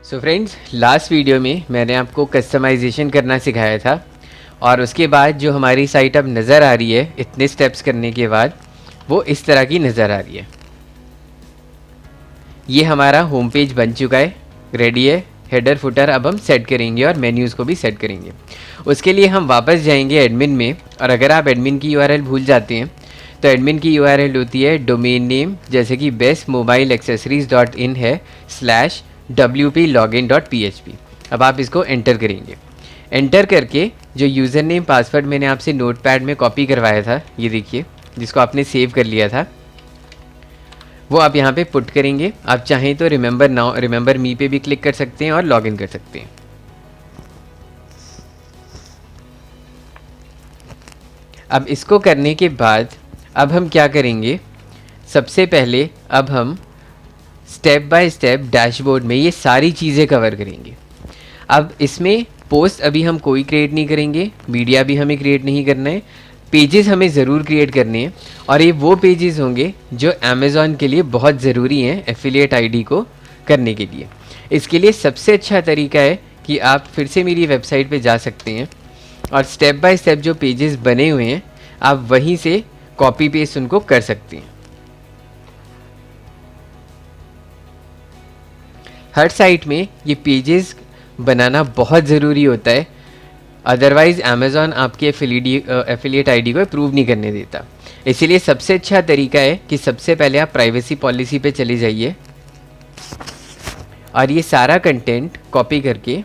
So friends, last video में मैंने आपको कस्टमाइजेशन करना सिखाया था और उसके बाद जो हमारी साइट अब नज़र आ रही है इतने स्टेप्स करने के बाद वो इस तरह की नज़र आ रही है। ये हमारा होम पेज बन चुका है, रेडी है। हेडर फुटर अब हम सेट करेंगे और मेन्यूज़ को भी सेट करेंगे। उसके लिए हम वापस जाएंगे एडमिन में, और अगर आप एडमिन की यूआरएल भूल जाते हैं तो एडमिन की यूआरएल होती है डोमेन नेम, जैसे कि bestmobileaccessories.in है /wplogin.php। अब आप इसको एंटर करेंगे। एंटर करके जो यूज़र नेम पासवर्ड मैंने आपसे नोटपैड में कॉपी करवाया था, ये देखिए, जिसको आपने सेव कर लिया था, वो आप यहाँ पे पुट करेंगे। आप चाहें तो रिमेंबर मी पे भी क्लिक कर सकते हैं और लॉगिन कर सकते हैं। अब इसको करने के बाद अब हम क्या करेंगे, सबसे पहले अब हम स्टेप बाय स्टेप डैशबोर्ड में ये सारी चीज़ें कवर करेंगे। अब इसमें पोस्ट अभी हम कोई क्रिएट नहीं करेंगे, मीडिया भी हमें क्रिएट नहीं करना है, पेजेस हमें ज़रूर क्रिएट करने हैं, और ये वो पेजेस होंगे जो अमेज़ॉन के लिए बहुत ज़रूरी हैं एफिलिएट आईडी को करने के लिए। इसके लिए सबसे अच्छा तरीका है कि आप फिर से मेरी वेबसाइट पे जा सकते हैं और स्टेप बाय स्टेप जो पेजेस बने हुए हैं आप वहीं से कॉपी पेस्ट उनको कर सकते हैं। हर साइट में ये पेजेस बनाना बहुत ज़रूरी होता है, अदरवाइज़ अमेज़ॉन आपके एफिलिएट आईडी को अप्रूव नहीं करने देता। इसीलिए सबसे अच्छा तरीका है कि सबसे पहले आप प्राइवेसी पॉलिसी पे चले जाइए और ये सारा कंटेंट कॉपी करके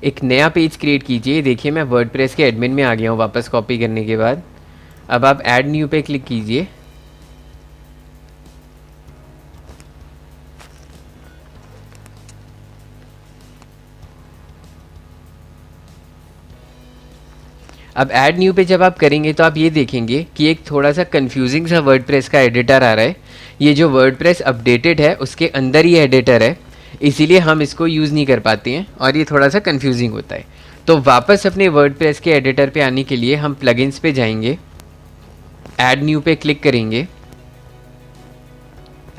एक नया पेज क्रिएट कीजिए। देखिए, मैं वर्डप्रेस के एडमिन में आ गया हूँ वापस कॉपी करने के बाद। अब आप ऐड न्यू पे क्लिक कीजिए। अब ऐड न्यू पे जब आप करेंगे तो आप ये देखेंगे कि एक थोड़ा सा कंफ्यूजिंग सा वर्डप्रेस का एडिटर आ रहा है। ये जो वर्डप्रेस अपडेटेड है उसके अंदर ही एडिटर है, इसीलिए हम इसको यूज़ नहीं कर पाते हैं और ये थोड़ा सा कंफ्यूजिंग होता है। तो वापस अपने वर्डप्रेस के एडिटर पे आने के लिए हम प्लगइन्स पे जाएंगे, ऐड न्यू पे क्लिक करेंगे।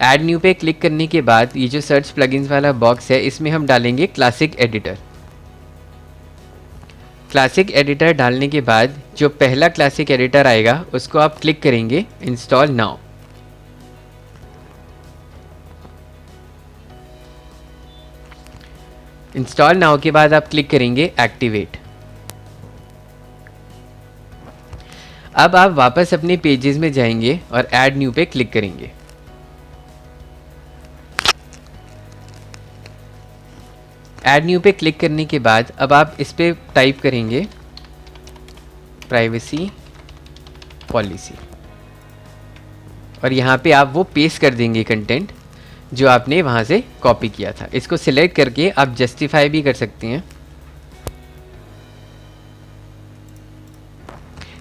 ऐड न्यू पे क्लिक करने के बाद ये जो सर्च प्लगइन्स वाला बॉक्स है इसमें हम डालेंगे क्लासिक एडिटर। क्लासिक एडिटर डालने के बाद जो पहला क्लासिक एडिटर आएगा उसको आप क्लिक करेंगे इंस्टॉल नाउ। इंस्टॉल नाउ के बाद आप क्लिक करेंगे एक्टिवेट। अब आप वापस अपने पेजेस में जाएंगे और ऐड न्यू पे क्लिक करेंगे। ऐड न्यू पे क्लिक करने के बाद अब आप इस पे टाइप करेंगे प्राइवेसी पॉलिसी, और यहाँ पे आप वो पेस्ट कर देंगे कंटेंट जो आपने वहाँ से कॉपी किया था। इसको सिलेक्ट करके आप जस्टिफाई भी कर सकते हैं।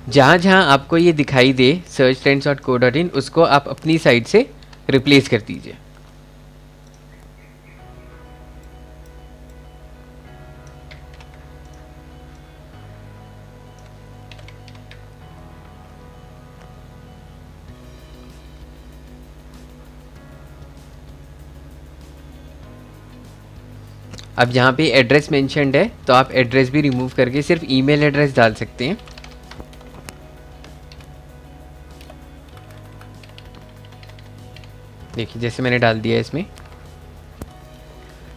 जहाँ जहाँ आपको ये दिखाई दे searchtrends.co.in उसको आप अपनी साइट से रिप्लेस कर दीजिए। अब यहाँ पे एड्रेस मेंशन्ड है तो आप एड्रेस भी रिमूव करके सिर्फ ईमेल एड्रेस डाल सकते हैं। देखिए, जैसे मैंने डाल दिया इसमें।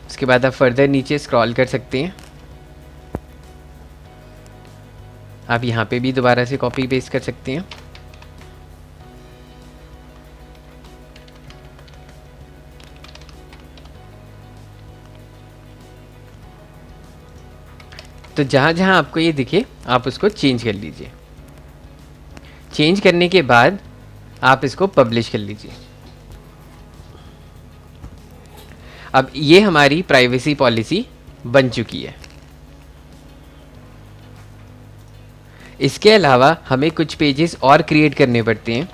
उसके बाद आप फर्दर नीचे स्क्रॉल कर सकते हैं। आप यहाँ पे भी दोबारा से कॉपी पेस्ट कर सकते हैं। तो जहाँ जहाँ आपको ये दिखे आप उसको चेंज कर लीजिए। चेंज करने के बाद आप इसको पब्लिश कर लीजिए। अब ये हमारी प्राइवेसी पॉलिसी बन चुकी है। इसके अलावा हमें कुछ पेजेस और क्रिएट करने पड़ते हैं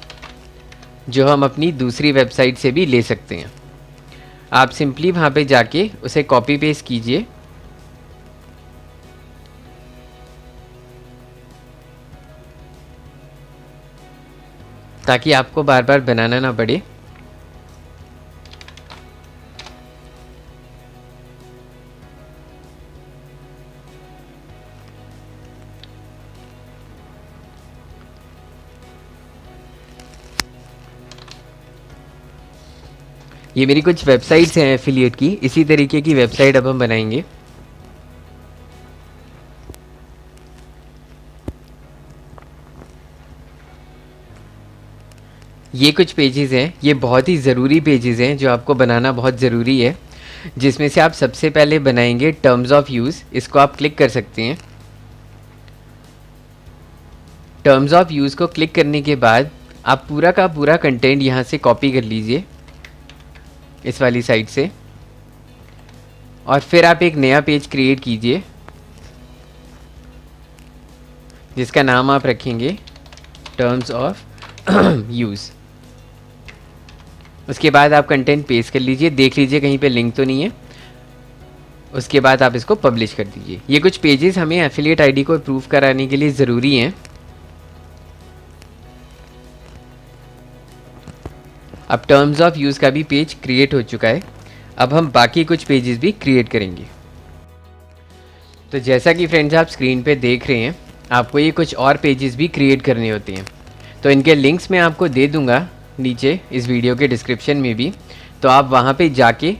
जो हम अपनी दूसरी वेबसाइट से भी ले सकते हैं। आप सिंपली वहाँ पे जाके उसे कॉपी पेस्ट कीजिए। ताकि आपको बार बार बनाना ना पड़े। ये मेरी कुछ वेबसाइट्स हैं एफिलिएट की, इसी तरीके की वेबसाइट अब हम बनाएंगे। ये कुछ पेजेस हैं, ये बहुत ही ज़रूरी पेजेस हैं जो आपको बनाना बहुत ज़रूरी है, जिसमें से आप सबसे पहले बनाएंगे टर्म्स ऑफ यूज़। इसको आप क्लिक कर सकते हैं। टर्म्स ऑफ यूज़ को क्लिक करने के बाद आप पूरा का पूरा कंटेंट यहाँ से कॉपी कर लीजिए इस वाली साइट से, और फिर आप एक नया पेज क्रिएट कीजिए जिसका नाम आप रखेंगे टर्म्स ऑफ यूज़। उसके बाद आप कंटेंट पेस्ट कर लीजिए, देख लीजिए कहीं पे लिंक तो नहीं है। उसके बाद आप इसको पब्लिश कर दीजिए। ये कुछ पेजेस हमें एफिलिएट आईडी को अप्रूव कराने के लिए ज़रूरी हैं। अब टर्म्स ऑफ यूज़ का भी पेज क्रिएट हो चुका है। अब हम बाकी कुछ पेजेस भी क्रिएट करेंगे। तो जैसा कि फ्रेंड्स आप स्क्रीन पे देख रहे हैं, आपको ये कुछ और पेजेस भी क्रिएट करने होते हैं। तो इनके लिंक्स मैं आपको दे दूंगा नीचे इस वीडियो के डिस्क्रिप्शन में भी, तो आप वहाँ पे जाके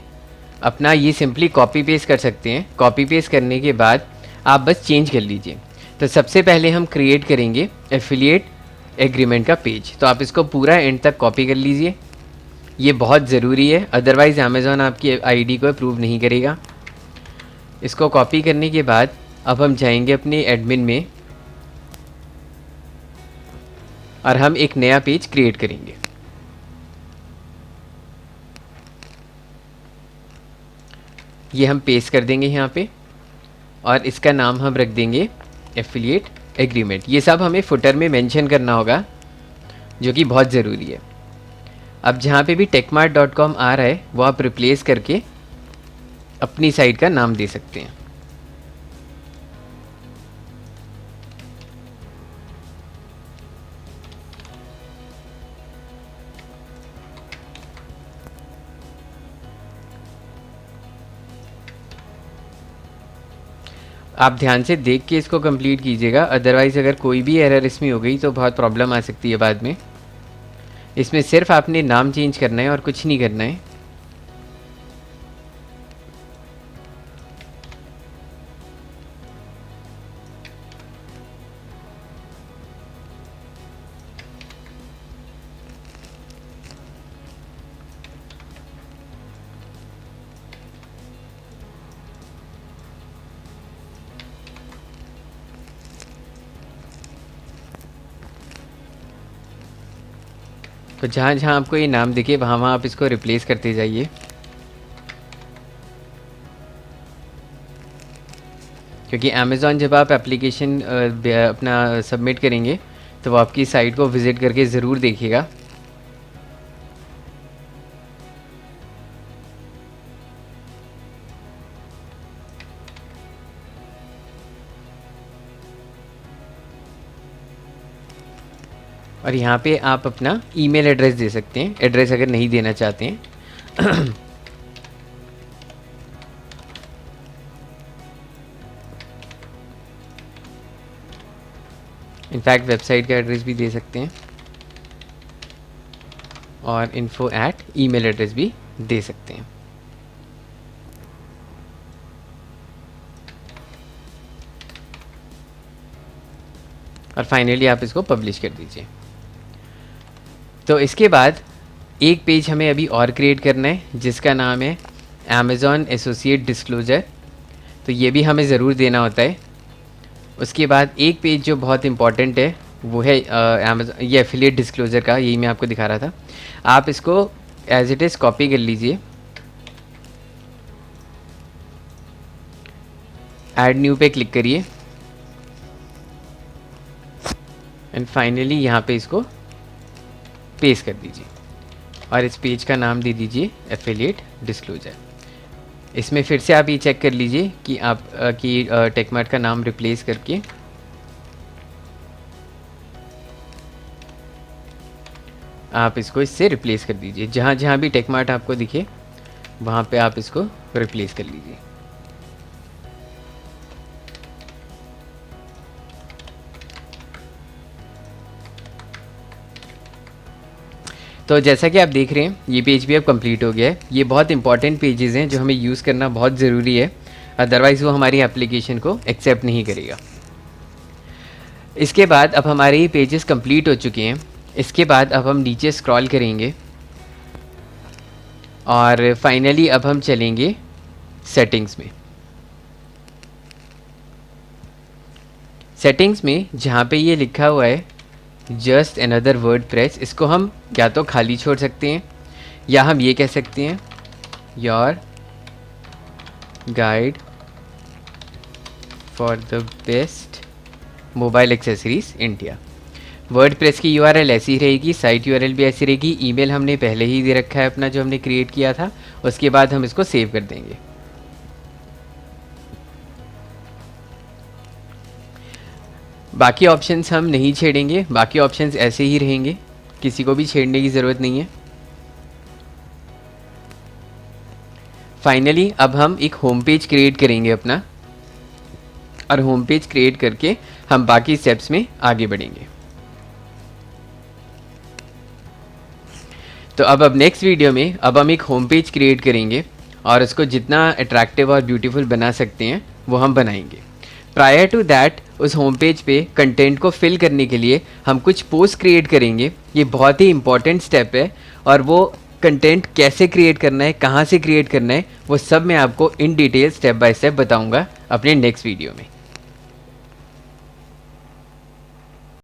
अपना ये सिंपली कॉपी पेस्ट कर सकते हैं। कॉपी पेस्ट करने के बाद आप बस चेंज कर लीजिए। तो सबसे पहले हम क्रिएट करेंगे एफिलिएट एग्रीमेंट का पेज। तो आप इसको पूरा एंड तक कॉपी कर लीजिए, ये बहुत ज़रूरी है, अदरवाइज़ अमेज़ॉन आपकी आईडी को अप्रूव नहीं करेगा। इसको कॉपी करने के बाद अब हम जाएंगे अपने एडमिन में और हम एक नया पेज क्रिएट करेंगे। ये हम पेस्ट कर देंगे यहाँ पे, और इसका नाम हम रख देंगे एफिलिएट एग्रीमेंट। ये सब हमें फुटर में मेंशन करना होगा, जो कि बहुत ज़रूरी है। अब जहाँ पे भी techmart.com आ रहा है वो आप रिप्लेस करके अपनी साइट का नाम दे सकते हैं। आप ध्यान से देख के इसको कंप्लीट कीजिएगा, अदरवाइज़ अगर कोई भी एरर इसमें हो गई तो बहुत प्रॉब्लम आ सकती है बाद में। इसमें सिर्फ आपने नाम चेंज करना है और कुछ नहीं करना है। तो जहाँ जहाँ आपको ये नाम दिखे वहाँ वहाँ आप इसको रिप्लेस करते जाइए, क्योंकि अमेज़ॉन जब आप एप्लीकेशन अपना सबमिट करेंगे तो वो आपकी साइट को विज़िट करके ज़रूर देखेगा। और यहाँ पे आप अपना ईमेल एड्रेस दे सकते हैं, एड्रेस अगर नहीं देना चाहते हैं। इनफैक्ट वेबसाइट का एड्रेस भी दे सकते हैं, और info@email एड्रेस भी दे सकते हैं। और फाइनली आप इसको पब्लिश कर दीजिए। तो इसके बाद एक पेज हमें अभी और क्रिएट करना है जिसका नाम है अमेज़ॉन एसोसिएट डिस्क्लोजर। तो ये भी हमें ज़रूर देना होता है। उसके बाद एक पेज जो बहुत इंपॉर्टेंट है वो है अमेज़ॉन ये एफिलिएट डिस्क्लोजर का, यही मैं आपको दिखा रहा था। आप इसको एज इट इज़ कॉपी कर लीजिए, ऐड न्यू पे क्लिक करिए, एंड फाइनली यहाँ पे इसको पेस्ट कर दीजिए, और इस पेज का नाम दे दीजिए एफिलिएट डिस्क्लोजर। इसमें फिर से आप ये चेक कर लीजिए कि आप टेकमार्ट का नाम रिप्लेस करके आप इसको इससे रिप्लेस कर दीजिए। जहाँ जहाँ भी टेकमार्ट आपको दिखे वहाँ पे आप इसको रिप्लेस कर लीजिए। तो जैसा कि आप देख रहे हैं ये पेज भी अब कंप्लीट हो गया है। ये बहुत इंपॉर्टेंट पेजेस हैं जो हमें यूज़ करना बहुत ज़रूरी है, अदरवाइज़ वो हमारी एप्लीकेशन को एक्सेप्ट नहीं करेगा। इसके बाद अब हमारे ये पेजेस कंप्लीट हो चुके हैं। इसके बाद अब हम नीचे स्क्रॉल करेंगे और फाइनली अब हम चलेंगे सेटिंग्स में। सेटिंग्स में जहाँ पे ये लिखा हुआ है जस्ट अनदर वर्डप्रेस, इसको हम या तो खाली छोड़ सकते हैं या हम ये कह सकते हैं your guide for the best mobile accessories India. WordPress की यूआरएल ऐसी ही रहेगी, साइट यूआरएल भी ऐसी रहेगी। ईमेल हमने पहले ही दे रखा है अपना जो हमने क्रिएट किया था, उसके बाद हम इसको सेव कर देंगे। बाकी ऑप्शंस हम नहीं छेड़ेंगे, बाकी ऑप्शंस ऐसे ही रहेंगे, किसी को भी छेड़ने की ज़रूरत नहीं है। फाइनली अब हम एक होम पेज क्रिएट करेंगे अपना, और होम पेज क्रिएट करके हम बाकी स्टेप्स में आगे बढ़ेंगे। तो अब नेक्स्ट वीडियो में अब हम एक होम पेज क्रिएट करेंगे और उसको जितना अट्रैक्टिव और ब्यूटीफुल बना सकते हैं वो हम बनाएंगे। प्रायर टू दैट उस होम पेज पे कंटेंट को फिल करने के लिए हम कुछ पोस्ट क्रिएट करेंगे। ये बहुत ही इंपॉर्टेंट स्टेप है, और वो कंटेंट कैसे क्रिएट करना है, कहाँ से क्रिएट करना है, वो सब मैं आपको in detail step by step बताऊंगा अपने नेक्स्ट वीडियो में।